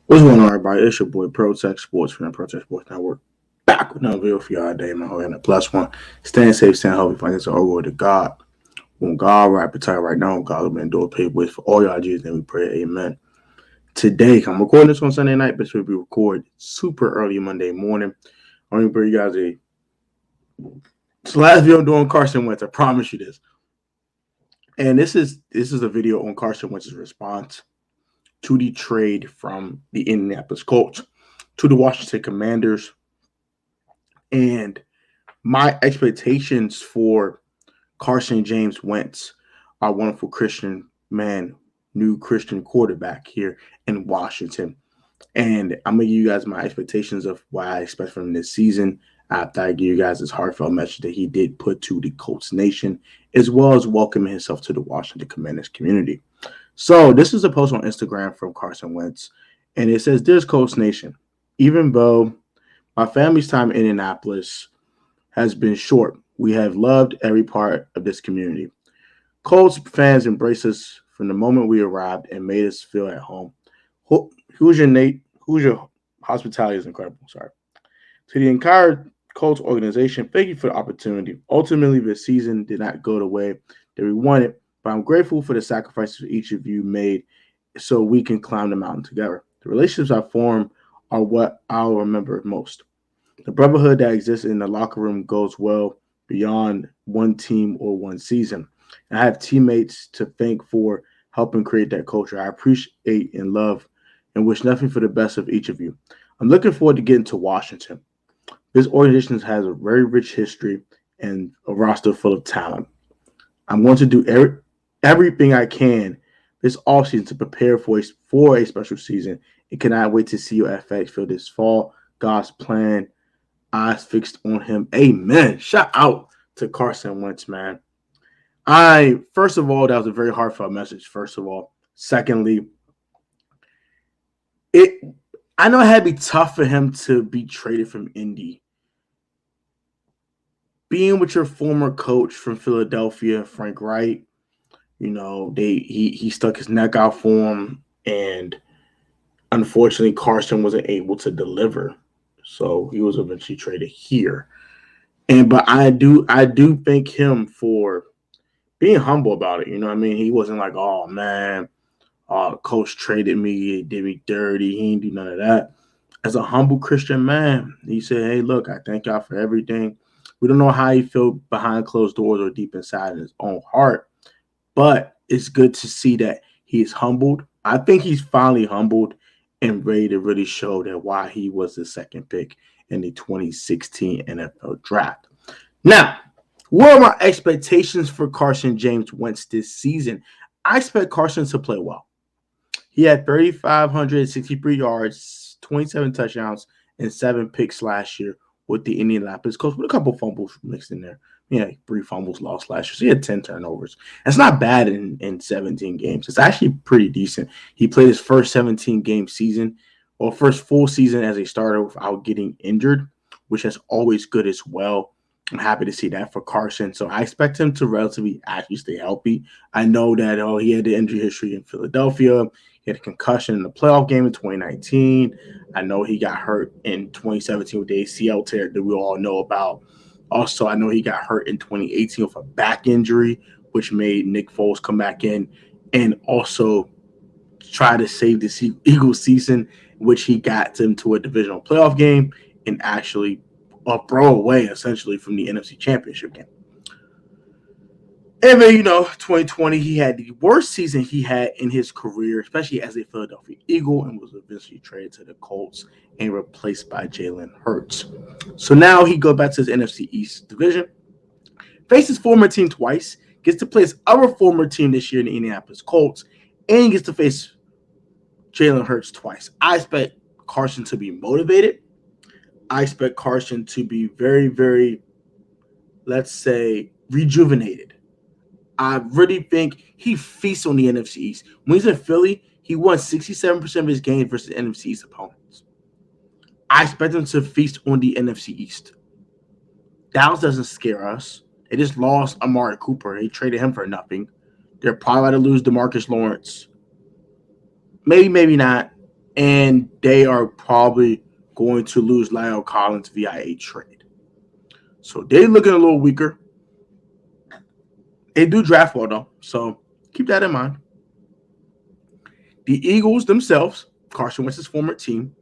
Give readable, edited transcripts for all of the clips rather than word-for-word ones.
What's going on, everybody? It's your boy Protect Sports from the Protect Sports Network. Back with another video for y'all today, man. We're in a plus one. Staying safe, staying healthy, fighting all over to God. When God right appetite right now, God will endure paperways for all y'all Jesus, and we pray, amen. Today, I'm recording this on Sunday night, but should be recorded super early Monday morning. I'm going to bring you guys it's the last video I'm doing Carson Wentz. I promise you this. And this is a video on Carson Wentz's response to the trade from the Indianapolis Colts to the Washington Commanders, and my expectations for Carson James Wentz, our wonderful Christian man, new Christian quarterback here in Washington. And I'm going to give you guys my expectations of what I expect from him this season after I give you guys this heartfelt message that he did put to the Colts Nation, as well as welcoming himself to the Washington Commanders community. So this is a post on Instagram from Carson Wentz, and it says, "Dear Colts Nation, even though my family's time in Indianapolis has been short, we have loved every part of this community. Colts fans embraced us from the moment we arrived and made us feel at home. Who's your hospitality is incredible. Sorry. To the entire Colts organization, thank you for the opportunity. Ultimately, the season did not go the way that we wanted, but I'm grateful for the sacrifices each of you made so we can climb the mountain together. The relationships I formed are what I'll remember most. The brotherhood that exists in the locker room goes well beyond one team or one season. And I have teammates to thank for helping create that culture. I appreciate and love and wish nothing for the best of each of you. I'm looking forward to getting to Washington. This organization has a very rich history and a roster full of talent. I'm going to do everything I can this offseason to prepare for a special season. And cannot wait to see you at FedEx Field this fall. God's plan, eyes fixed on him. Amen." Shout out to Carson Wentz, man. First of all, that was a very heartfelt message. First of all, secondly, I know it had to be tough for him to be traded from Indy. Being with your former coach from Philadelphia, Frank Wright, he stuck his neck out for him, and unfortunately, Carson wasn't able to deliver, so he was eventually traded here. But I do thank him for being humble about it. You know what I mean? He wasn't like, "Oh man, coach traded me, he did me dirty." He didn't do none of that. As a humble Christian man, he said, "Hey, look, I thank y'all for everything." We don't know how he felt behind closed doors or deep inside in his own heart, but it's good to see that he's humbled. I think he's finally humbled and ready to really show that why he was the second pick in the 2016 NFL draft. Now, what are my expectations for Carson James Wentz this season? I expect Carson to play well. He had 3,563 yards, 27 touchdowns, and 7 picks last year with the Indianapolis Colts, with a couple fumbles mixed in there. Yeah, 3 fumbles lost last year. So he had 10 turnovers. That's not bad in 17 games. It's actually pretty decent. He played his first 17-game season, or first full season as a starter without getting injured, which is always good as well. I'm happy to see that for Carson. So I expect him to relatively actually stay healthy. I know that he had the injury history in Philadelphia. He had a concussion in the playoff game in 2019. I know he got hurt in 2017 with the ACL tear that we all know about. Also, I know he got hurt in 2018 with a back injury, which made Nick Foles come back in and also try to save the Eagles season, which he got them to a divisional playoff game and actually a throwaway essentially from the NFC Championship game. And then, 2020, he had the worst season he had in his career, especially as a Philadelphia Eagle, and was eventually traded to the Colts and replaced by Jalen Hurts. So now he goes back to his NFC East division, faces former team twice, gets to play his other former team this year in the Indianapolis Colts, and gets to face Jalen Hurts twice. I expect Carson to be motivated. I expect Carson to be very, very, let's say, rejuvenated. I really think he feasts on the NFC East. When he's in Philly, he won 67% of his games versus NFC East opponents. I expect him to feast on the NFC East. Dallas doesn't scare us. They just lost Amari Cooper. They traded him for nothing. They're probably about to lose DeMarcus Lawrence. Maybe, maybe not. and they are probably going to lose Lyle Collins via a trade. So they're looking a little weaker. They do draft well, though, so keep that in mind. The Eagles themselves, Carson Wentz's former team,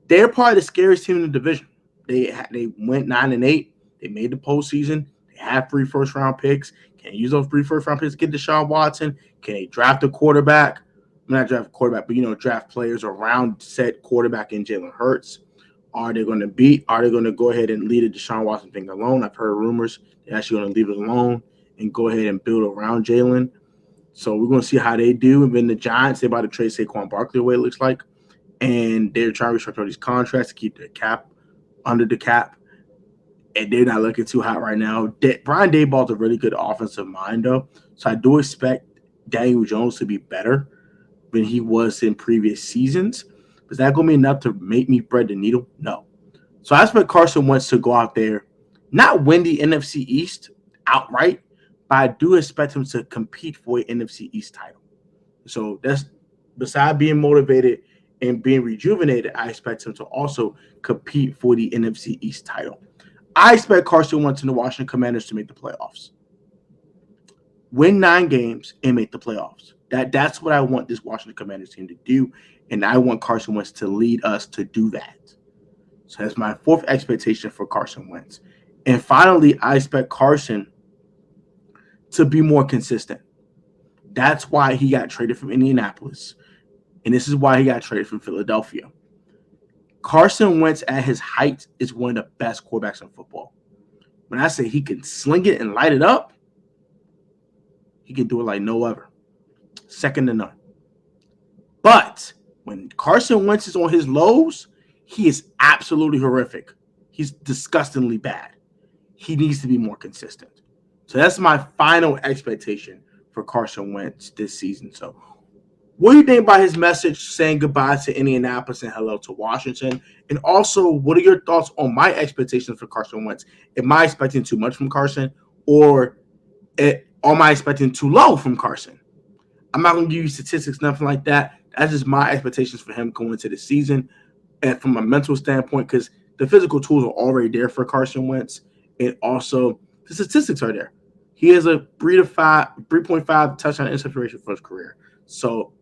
they're probably the scariest team in the division. They went 9-8. They made the postseason. They have 3 first-round picks. Can they use those 3 first-round picks to get Deshaun Watson? Can they draft a quarterback? Not draft a quarterback, but draft players around said quarterback in Jalen Hurts. Are they going to go ahead and leave the Deshaun Watson thing alone? I've heard rumors they're actually going to leave it alone and go ahead and build around Jalen. So we're going to see how they do. And then the Giants, they're about to trade Saquon Barkley away, it looks like. And they're trying to restructure these contracts to keep their cap under the cap. And they're not looking too hot right now. Brian Daboll's a really good offensive mind, though. So I do expect Daniel Jones to be better than he was in previous seasons. Is that going to be enough to make me thread the needle? No. So I expect Carson Wentz to go out there, not win the NFC East outright, but I do expect him to compete for an NFC East title. So that's beside being motivated and being rejuvenated, I expect him to also compete for the NFC East title. I expect Carson Wentz and the Washington Commanders to make the playoffs. Win 9 games and make the playoffs. That's what I want this Washington Commanders team to do, and I want Carson Wentz to lead us to do that. So that's my 4th expectation for Carson Wentz. And finally, I expect Carson to be more consistent. That's why he got traded from Indianapolis, and this is why he got traded from Philadelphia. Carson Wentz at his height is one of the best quarterbacks in football. When I say he can sling it and light it up, he can do it like no other. Second to none. But when Carson Wentz is on his lows, he is absolutely horrific. He's disgustingly bad. He needs to be more consistent. So that's my final expectation for Carson Wentz this season. So what do you think about his message saying goodbye to Indianapolis and hello to Washington? And also, what are your thoughts on my expectations for Carson Wentz? Am I expecting too much from Carson, or am I expecting too low from Carson? I'm not going to give you statistics, nothing like that. That's just my expectations for him going into the season. And from a mental standpoint, because the physical tools are already there for Carson Wentz, and also the statistics are there. He has a 3.5 touchdown interception ratio for his career. So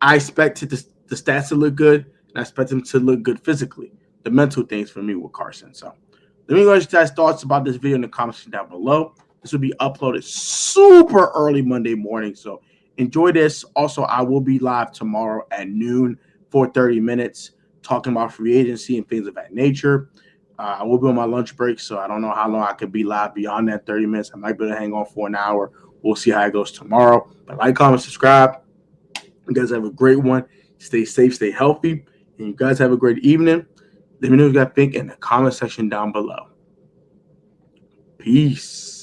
I expect the stats to look good, and I expect him to look good physically. The mental things for me with Carson. So let me know your guys' thoughts about this video in the comments down below. This will be uploaded super early Monday morning, so enjoy this. Also, I will be live tomorrow at noon for 30 minutes talking about free agency and things of that nature. I will be on my lunch break, so I don't know how long I could be live beyond that 30 minutes. I might be able to hang on for an hour. We'll see how it goes tomorrow. But like, comment, subscribe. You guys have a great one. Stay safe, stay healthy, and you guys have a great evening. Let me know what you guys think in the comment section down below. Peace.